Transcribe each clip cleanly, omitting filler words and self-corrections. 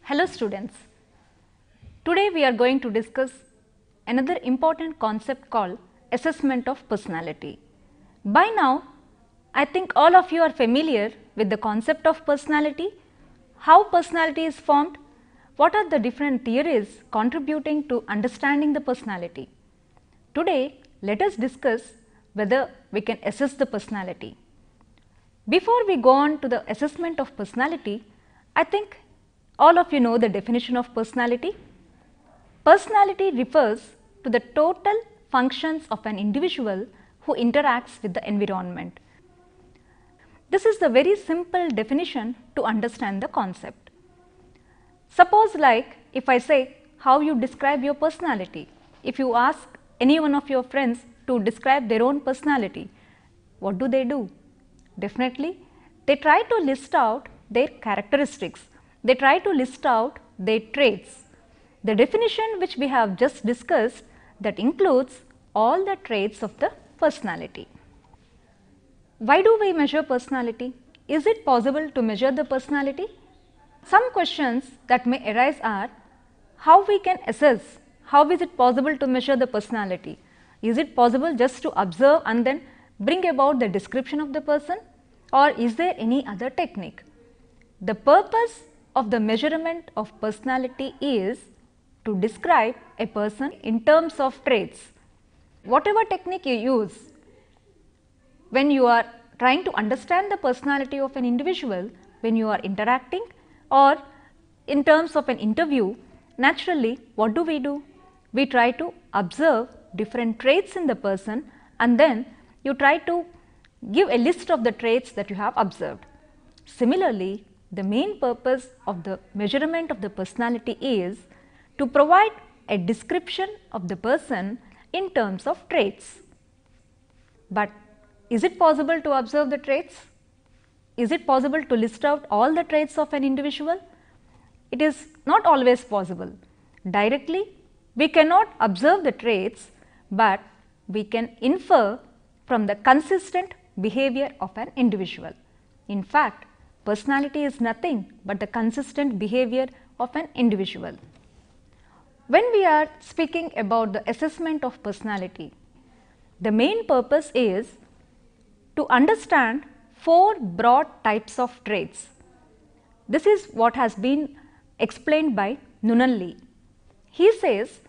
Hello students, today we are going to discuss another important concept called assessment of personality. By now, I think all of you are familiar with the concept of personality, how personality is formed, what are the different theories contributing to understanding the personality. Today, let us discuss whether we can assess the personality. Before we go on to the assessment of personality, I think all of you know the definition of personality. Personality refers to the total functions of an individual who interacts with the environment. This is the very simple definition to understand the concept. Suppose like if I say how you describe your personality, if you ask any one of your friends to describe their own personality, what do? Definitely, they try to list out their characteristics. They try to list out their traits. The definition which we have just discussed, that includes all the traits of the personality. Why do we measure personality? Is it possible to measure the personality? Some questions that may arise are, how we can assess, how is it possible to measure the personality? Is it possible just to observe and then bring about the description of the person, or is there any other technique? The purpose of the measurement of personality is to describe a person in terms of traits. Whatever technique you use, when you are trying to understand the personality of an individual, when you are interacting or in terms of an interview, naturally what do? We try to observe different traits in the person and then you try to give a list of the traits that you have observed. Similarly, the main purpose of the measurement of the personality is to provide a description of the person in terms of traits. But is it possible to observe the traits? Is it possible to list out all the traits of an individual? It is not always possible. Directly, we cannot observe the traits, but we can infer from the consistent behavior of an individual. In fact, personality is nothing but the consistent behavior of an individual. When we are speaking about the assessment of personality, the main purpose is to understand 4 broad types of traits. This is what has been explained by Nunalli. He says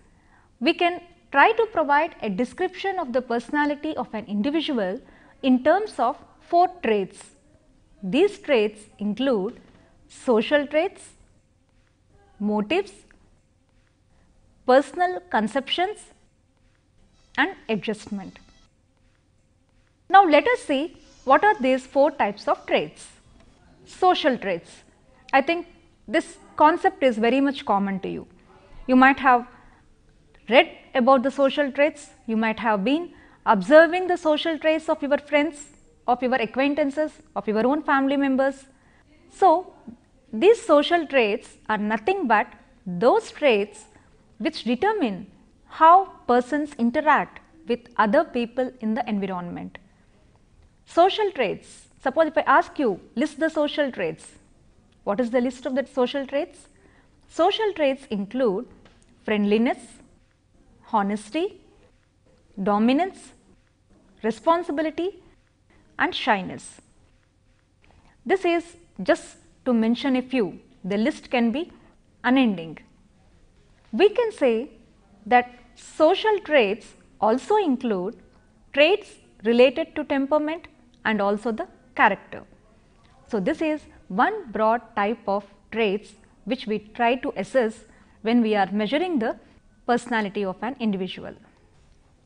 we can try to provide a description of the personality of an individual in terms of 4 traits. These traits include social traits, motives, personal conceptions and adjustment. Now let us see what are these 4 types of traits. Social traits. I think this concept is very much common to you. You might have read about the social traits, you might have been observing the social traits of your friends, of your acquaintances, of your own family members. So, these social traits are nothing but those traits which determine how persons interact with other people in the environment. Social traits, suppose if I ask you, list the social traits. What is the list of the social traits? Social traits include friendliness, honesty, dominance, responsibility and shyness. This is just to mention a few, the list can be unending. We can say that social traits also include traits related to temperament and also the character. So, this is one broad type of traits which we try to assess when we are measuring the personality of an individual.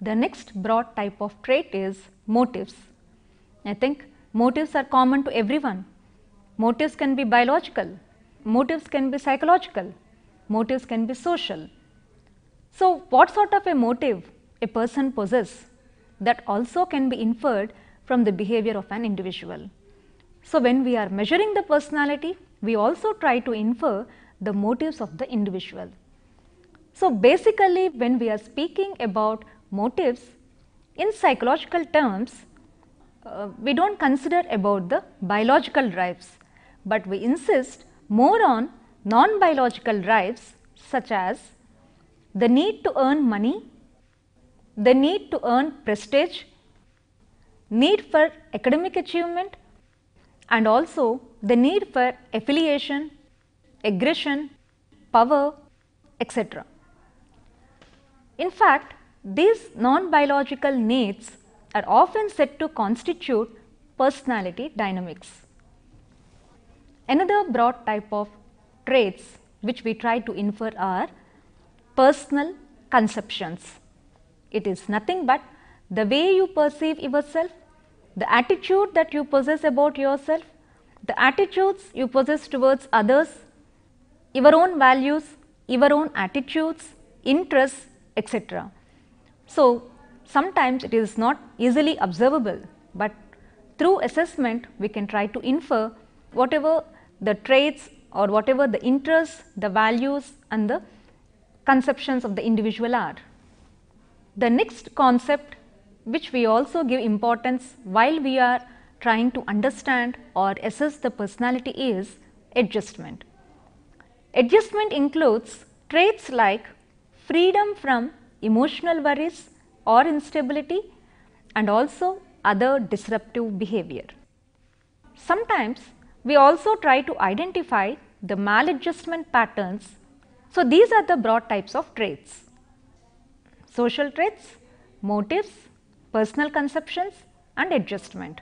The next broad type of trait is motives. I think motives are common to everyone. Motives can be biological, motives can be psychological, motives can be social. So, what sort of a motive a person possesses, that also can be inferred from the behavior of an individual. So, when we are measuring the personality, we also try to infer the motives of the individual. So, basically when we are speaking about motives in psychological terms, we do not consider about the biological drives, but we insist more on non-biological drives such as the need to earn money, the need to earn prestige, need for academic achievement, and also the need for affiliation, aggression, power, etc. In fact, these non-biological needs are often said to constitute personality dynamics. Another broad type of traits which we try to infer are personal conceptions. It is nothing but the way you perceive yourself, the attitude that you possess about yourself, the attitudes you possess towards others, your own values, your own attitudes, interests, etc. So, sometimes it is not easily observable, but through assessment we can try to infer whatever the traits or whatever the interests, the values and the conceptions of the individual are. The next concept which we also give importance while we are trying to understand or assess the personality is adjustment. Adjustment includes traits like freedom from emotional worries or instability and also other disruptive behavior. Sometimes we also try to identify the maladjustment patterns. So, these are the broad types of traits: social traits, motives, personal conceptions and adjustment.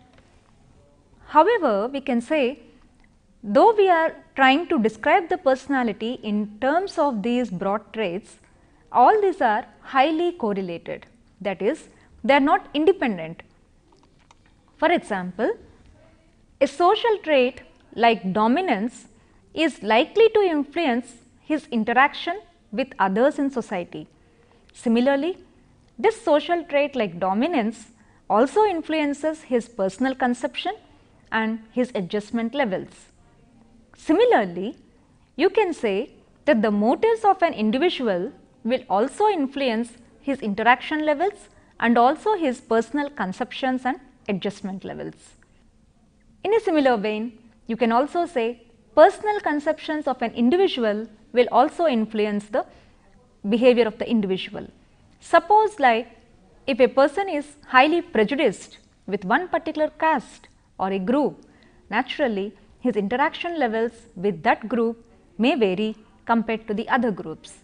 However, we can say though we are trying to describe the personality in terms of these broad traits, all these are highly correlated, that is, they are not independent. For example, a social trait like dominance is likely to influence his interaction with others in society. Similarly, this social trait like dominance also influences his personal conception and his adjustment levels. Similarly, you can say that the motives of an individual will also influence his interaction levels and also his personal conceptions and adjustment levels. In a similar vein, you can also say personal conceptions of an individual will also influence the behavior of the individual. Suppose like if a person is highly prejudiced with one particular caste or a group, naturally his interaction levels with that group may vary compared to the other groups.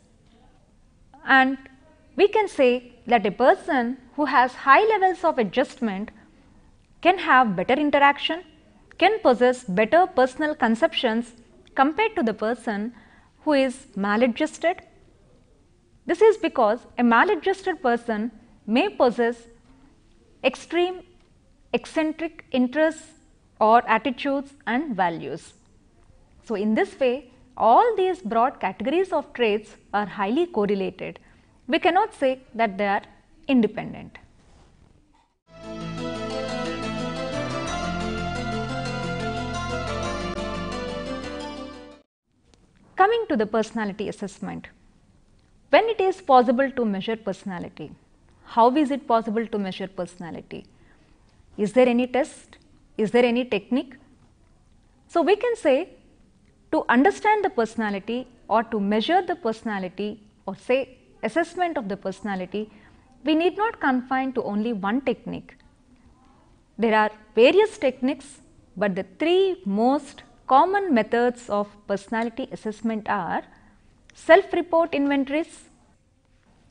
And we can say that a person who has high levels of adjustment can have better interaction, can possess better personal conceptions compared to the person who is maladjusted. This is because a maladjusted person may possess extreme eccentric interests or attitudes and values. So, in this way, all these broad categories of traits are highly correlated. We cannot say that they are independent. Coming to the personality assessment. When it is possible to measure personality? How is it possible to measure personality? Is there any test? Is there any technique? So, we can say to understand the personality or to measure the personality or say assessment of the personality, we need not confine to only one technique. There are various techniques, but the three most common methods of personality assessment are self-report inventories,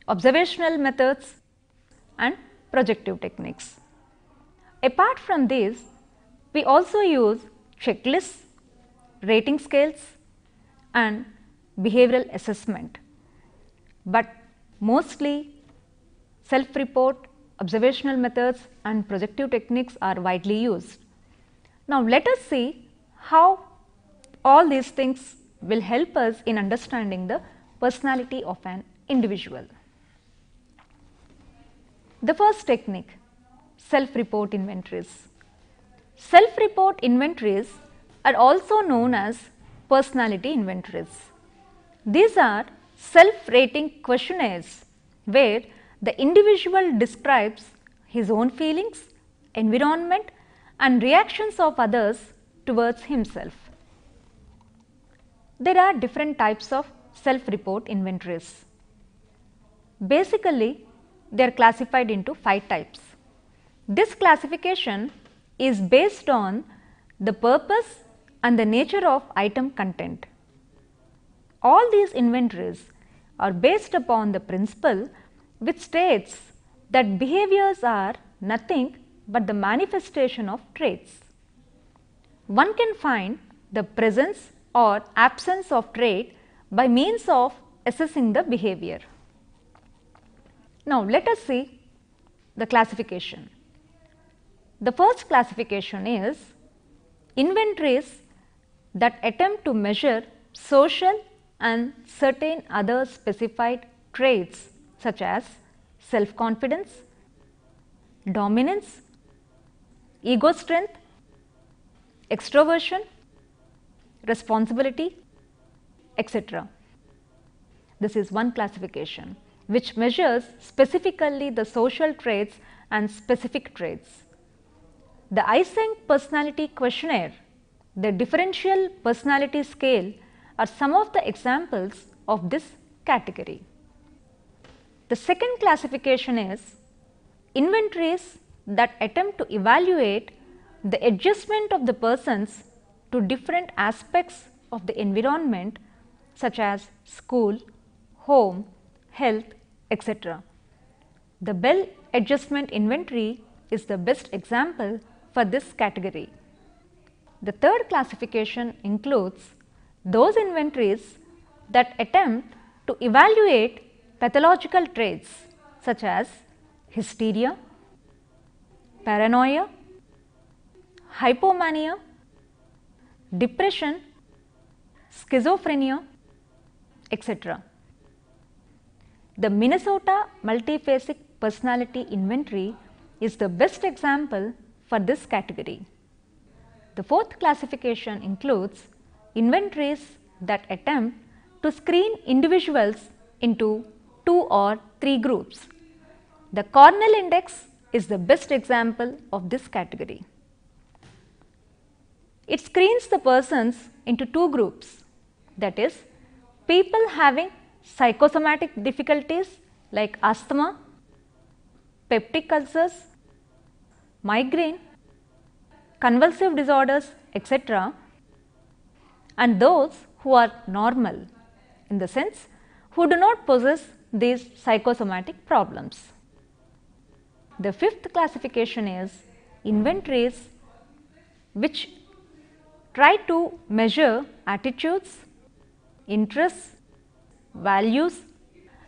observational methods and projective techniques. Apart from these, we also use checklists, rating scales and behavioral assessment, but mostly self-report, observational methods and projective techniques are widely used. Now, let us see how all these things will help us in understanding the personality of an individual. The first technique, self-report inventories. Self-report inventories are also known as personality inventories. These are self-rating questionnaires where the individual describes his own feelings, environment and reactions of others towards himself. there are different types of self-report inventories. Basically, they are classified into 5 types. This classification is based on the purpose and the nature of item content. All these inventories are based upon the principle which states that behaviors are nothing but the manifestation of traits. One can find the presence or absence of trait by means of assessing the behavior. Now, let us see the classification. The first classification is inventories that attempt to measure social and certain other specified traits such as self-confidence, dominance, ego strength, extroversion, responsibility, etc. This is one classification which measures specifically the social traits and specific traits. The Eysenck personality questionnaire, the differential personality scale are some of the examples of this category. The second classification is inventories that attempt to evaluate the adjustment of the persons to different aspects of the environment such as school, home, health, etc. The Bell adjustment inventory is the best example for this category. The third classification includes those inventories that attempt to evaluate pathological traits such as hysteria, paranoia, hypomania, depression, schizophrenia, etc. The Minnesota Multiphasic Personality Inventory is the best example for this category. The fourth classification includes inventories that attempt to screen individuals into 2 or 3 groups. The Cornell Index is the best example of this category. It screens the persons into 2 groups, that is, people having psychosomatic difficulties like asthma, peptic ulcers, migraine, convulsive disorders, etc., and those who are normal, in the sense who do not possess these psychosomatic problems. The fifth classification is inventories which try to measure attitudes, interests, values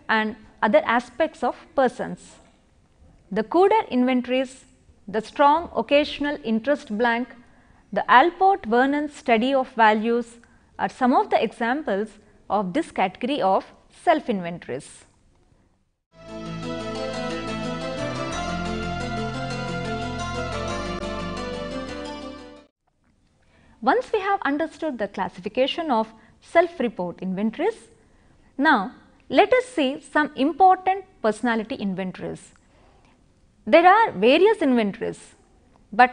and other aspects of persons. The Cooder inventories, the strong occasional interest blank, the Alport-Vernon study of values are some of the examples of this category of self-inventories. Once we have understood the classification of self-report inventories, now let us see some important personality inventories. There are various inventories, but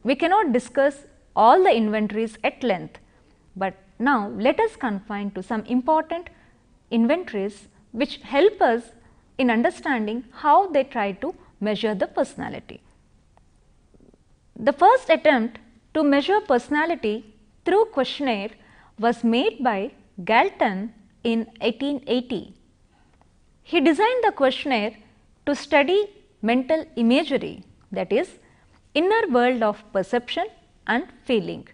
we cannot discuss all the inventories at length. But now let us confine to some important inventories which help us in understanding how they try to measure the personality. The first attempt to measure personality through questionnaire was made by Galton in 1880. He designed the questionnaire to study mental imagery, that is, inner world of perception and feeling.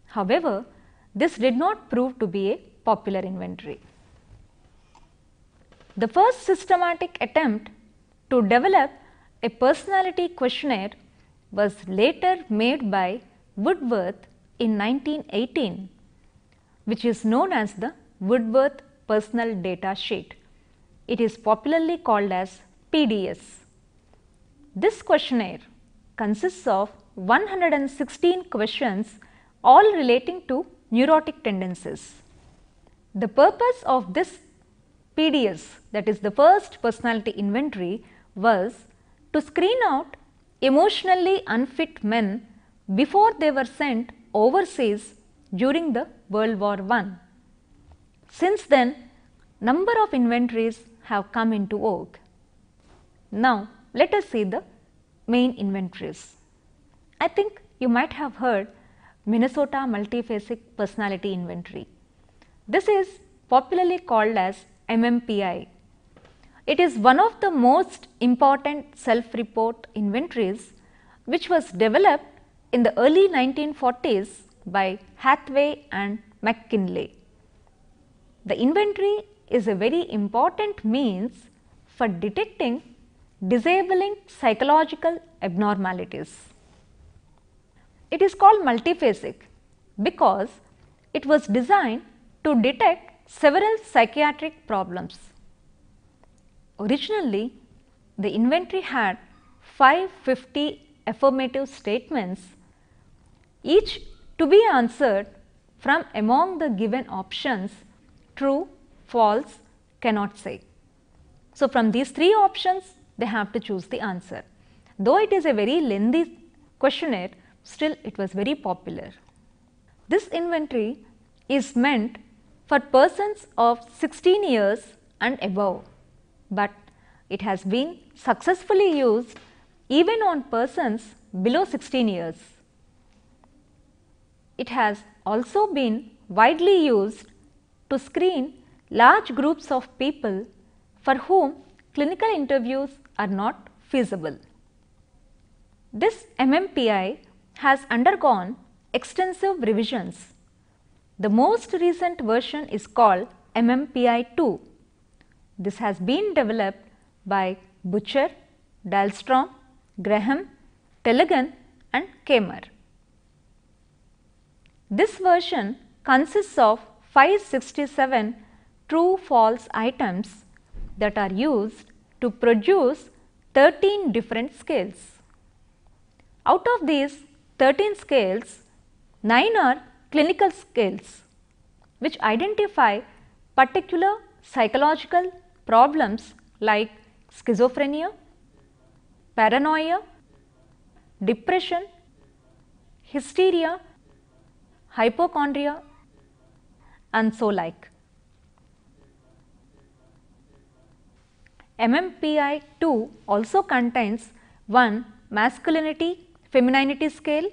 However, this did not prove to be a popular inventory. The first systematic attempt to develop a personality questionnaire was later made by Woodworth in 1918, which is known as the Woodworth Personal Data Sheet. It is popularly called as PDS. This questionnaire consists of 116 questions, all relating to neurotic tendencies. The purpose of this PDS, that is the first personality inventory, was to screen out emotionally unfit men before they were sent overseas during the World War I. Since then, number of inventories have come into vogue. Now, let us see the main inventories. I think you might have heard Minnesota Multiphasic Personality Inventory. This is popularly called as MMPI. It is one of the most important self-report inventories which was developed in the early 1940s by Hathaway and McKinley. The inventory is a very important means for detecting disabling psychological abnormalities. It is called multiphasic because it was designed to detect several psychiatric problems. Originally, the inventory had 550 affirmative statements, each to be answered from among the given options true, false, cannot say. So, from these three options they have to choose the answer. Though it is a very lengthy questionnaire, still it was very popular. This inventory is meant for persons of 16 years and above, but it has been successfully used even on persons below 16 years. It has also been widely used to screen large groups of people for whom clinical interviews are not feasible. This MMPI has undergone extensive revisions. The most recent version is called MMPI-2. This has been developed by Butcher, Dahlstrom, Graham, Tellegen and Kamer. This version consists of 567 true-false items that are used to produce 13 different scales. Out of these 13 scales, 9 are clinical scales which identify particular psychological problems like schizophrenia, paranoia, depression, hysteria, hypochondria and so like. MMPI-2 also contains one masculinity femininity scale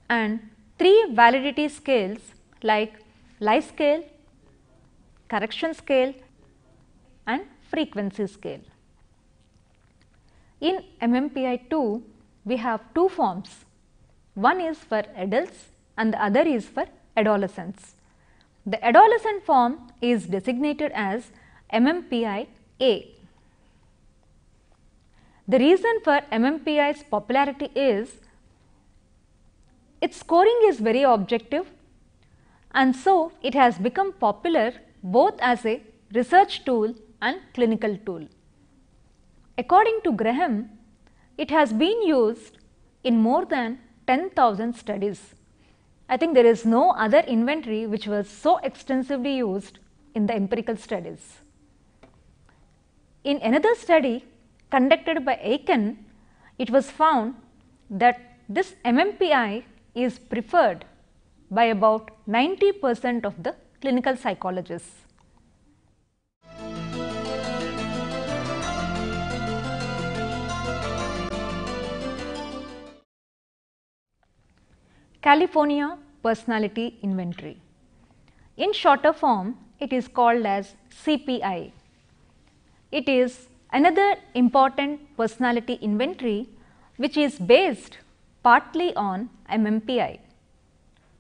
and 3 validity scales like lie scale, correction scale and frequency scale. In MMPI-2 we have two forms, one is for adults and the other is for adolescents. The adolescent form is designated as MMPI-A. The reason for MMPI's popularity is its scoring is very objective and so it has become popular both as a research tool and clinical tool. According to Graham, it has been used in more than 10,000 studies. I think there is no other inventory which was so extensively used in the empirical studies. In another study conducted by Eysenck, it was found that this MMPI is preferred by about 90% of the clinical psychologists. California Personality Inventory. In shorter form, it is called as CPI. It is another important personality inventory which is based partly on MMPI.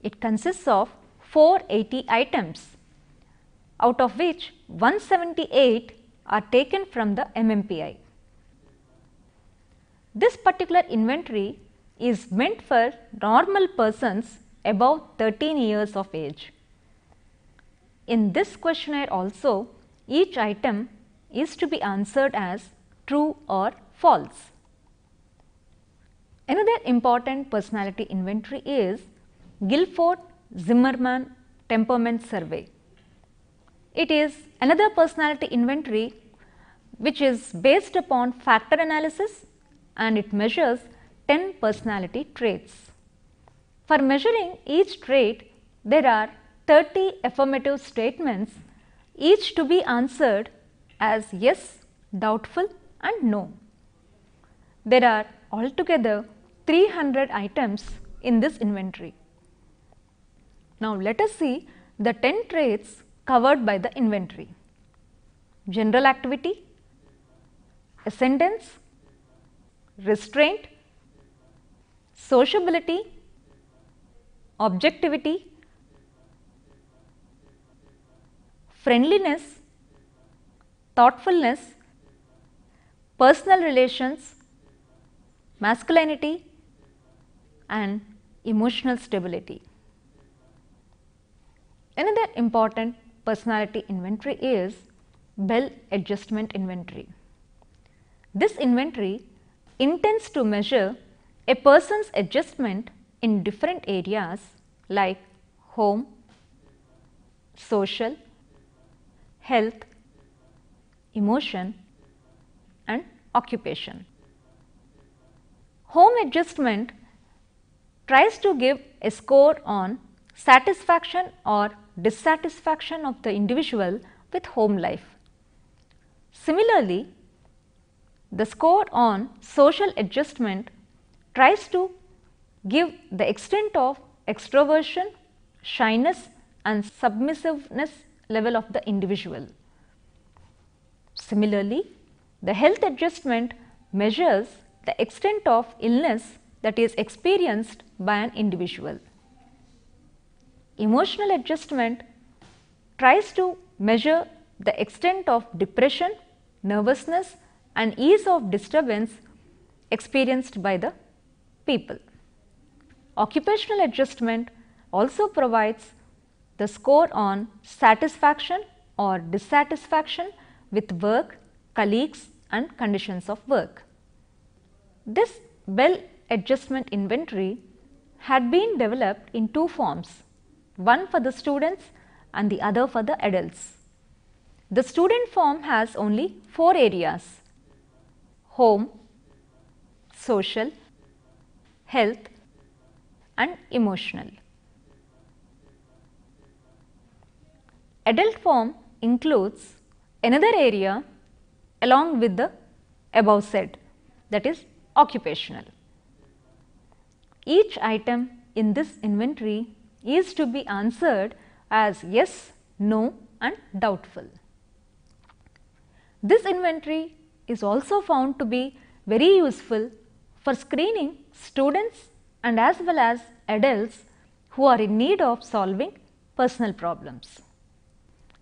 It consists of 480 items, out of which 178 are taken from the MMPI. This particular inventory is meant for normal persons above 13 years of age. In this questionnaire also, each item is to be answered as true or false. Another important personality inventory is Guilford-Zimmermann Temperament Survey. It is another personality inventory which is based upon factor analysis and it measures 10 personality traits. For measuring each trait, there are 30 affirmative statements each to be answered as yes, doubtful and no. There are altogether 300 items in this inventory. Now, let us see the 10 traits covered by the inventory: general activity, ascendance, restraint, sociability, objectivity, friendliness, thoughtfulness, personal relations, masculinity and emotional stability. Another important personality inventory is Bell Adjustment Inventory. This inventory intends to measure a person's adjustment in different areas like home, social, health, emotion and occupation. Home adjustment tries to give a score on satisfaction or dissatisfaction of the individual with home life. Similarly, the score on social adjustment tries to give the extent of extroversion, shyness and submissiveness level of the individual. Similarly, the health adjustment measures the extent of illness that is experienced by an individual. Emotional adjustment tries to measure the extent of depression, nervousness and ease of disturbance experienced by the people. Occupational adjustment also provides the score on satisfaction or dissatisfaction with work, colleagues and conditions of work. This Bell Adjustment Inventory had been developed in two forms, one for the students and the other for the adults. The student form has only 4 areas: home, social, health and emotional. Adult form includes another area along with the above said, that is occupational. Each item in this inventory is to be answered as yes, no and doubtful. This inventory is also found to be very useful for screening students and as well as adults who are in need of solving personal problems.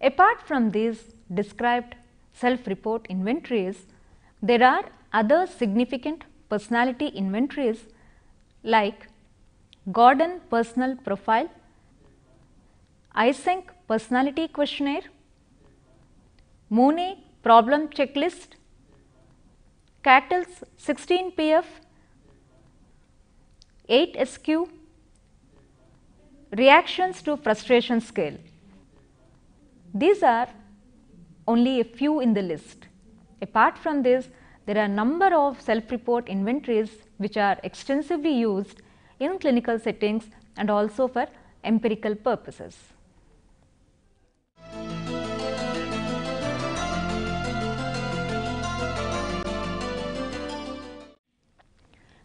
Apart from these described self-report inventories, there are other significant personality inventories like Gordon Personal Profile, Eysenck Personality Questionnaire, Mooney Problem Checklist, Cattell's 16PF, 8SQ, Reactions to Frustration Scale. These are only a few in the list. Apart from this, there are a number of self-report inventories which are extensively used in clinical settings and also for empirical purposes.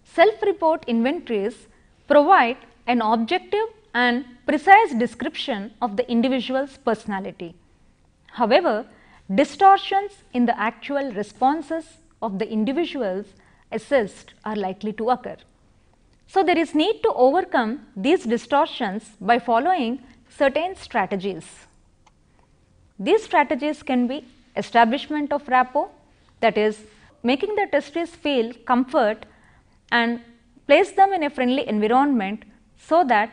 Self-report inventories provide an objective and precise description of the individual's personality. However, distortions in the actual responses of the individuals assessed are likely to occur. So, there is need to overcome these distortions by following certain strategies. These strategies can be establishment of rapport, that is making the testees feel comfort and place them in a friendly environment so that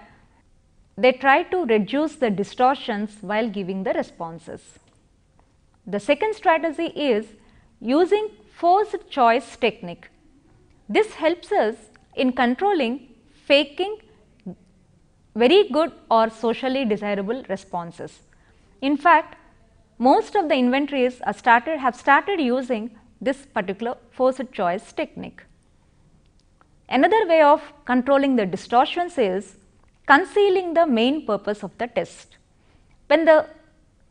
they try to reduce the distortions while giving the responses. The second strategy is using forced choice technique. This helps us in controlling faking very good or socially desirable responses. In fact, most of the inventories have started using this particular forced choice technique. Another way of controlling the distortions is concealing the main purpose of the test. When the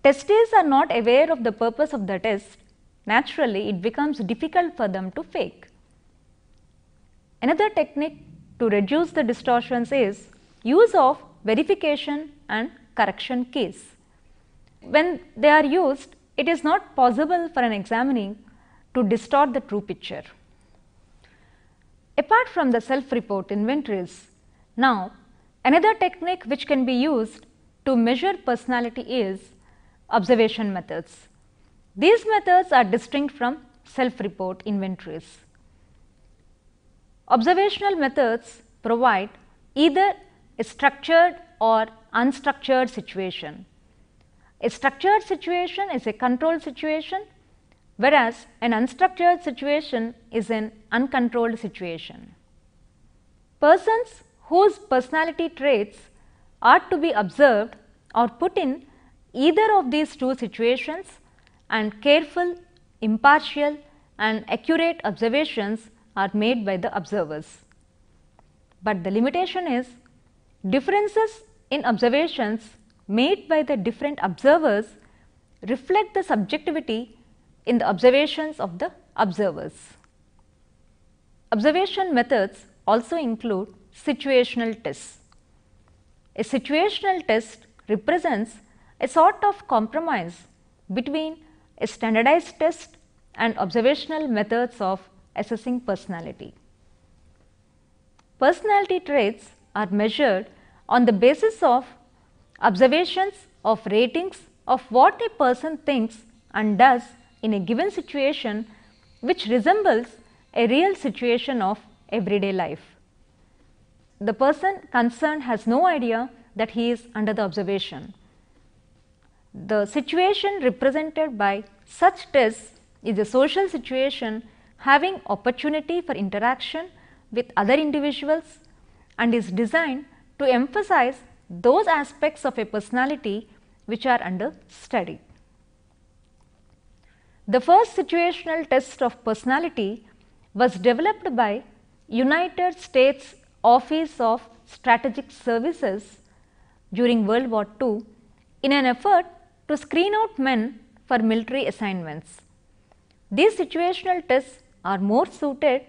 testees are not aware of the purpose of the test, naturally it becomes difficult for them to fake. Another technique to reduce the distortions is use of verification and correction keys. When they are used, it is not possible for an examinee to distort the true picture. Apart from the self-report inventories, now another technique which can be used to measure personality is observation methods. These methods are distinct from self-report inventories. Observational methods provide either a structured or unstructured situation. A structured situation is a controlled situation, whereas an unstructured situation is an uncontrolled situation. Persons whose personality traits are to be observed or put in either of these two situations, and careful, impartial and accurate observations are made by the observers. But the limitation is differences in observations made by the different observers reflect the subjectivity in the observations of the observers. Observation methods also include situational tests. A situational test represents a sort of compromise between a standardized test and observational methods of assessing personality. Personality traits are measured on the basis of observations of ratings of what a person thinks and does in a given situation, which resembles a real situation of everyday life. The person concerned has no idea that he is under the observation. The situation represented by such tests is a social situation having opportunity for interaction with other individuals and is designed to emphasize those aspects of a personality which are under study. The first situational test of personality was developed by United States Office of Strategic Services during World War II in an effort to screen out men for military assignments. These situational tests are more suited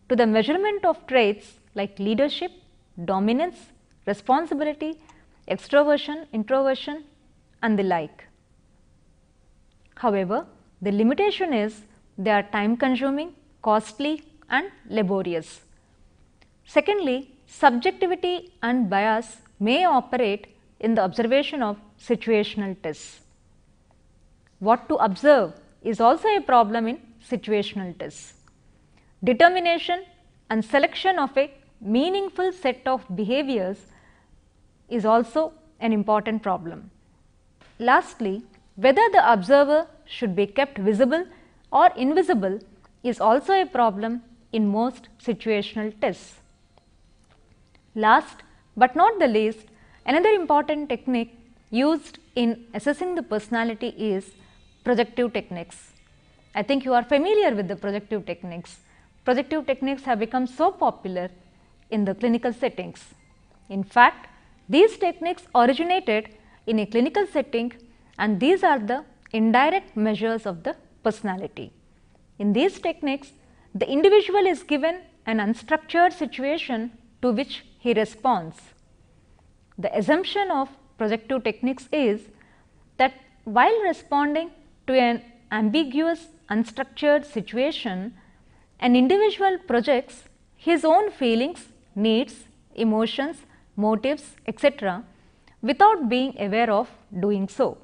to the measurement of traits like leadership, dominance, responsibility, extroversion, introversion and the like. However, the limitation is they are time consuming, costly and laborious. Secondly, subjectivity and bias may operate in the observation of situational tests. What to observe is also a problem in situational tests. Determination and selection of a meaningful set of behaviors is also an important problem. Lastly, whether the observer should be kept visible or invisible is also a problem in most situational tests. Last but not the least, another important technique used in assessing the personality is projective techniques. I think you are familiar with the projective techniques. Projective techniques have become so popular in the clinical settings. In fact, these techniques originated in a clinical setting, and these are the indirect measures of the personality. In these techniques, the individual is given an unstructured situation to which he responds. The assumption of projective techniques is that while responding to an ambiguous, unstructured situation, an individual projects his own feelings, needs, emotions, motives, etc. without being aware of doing so.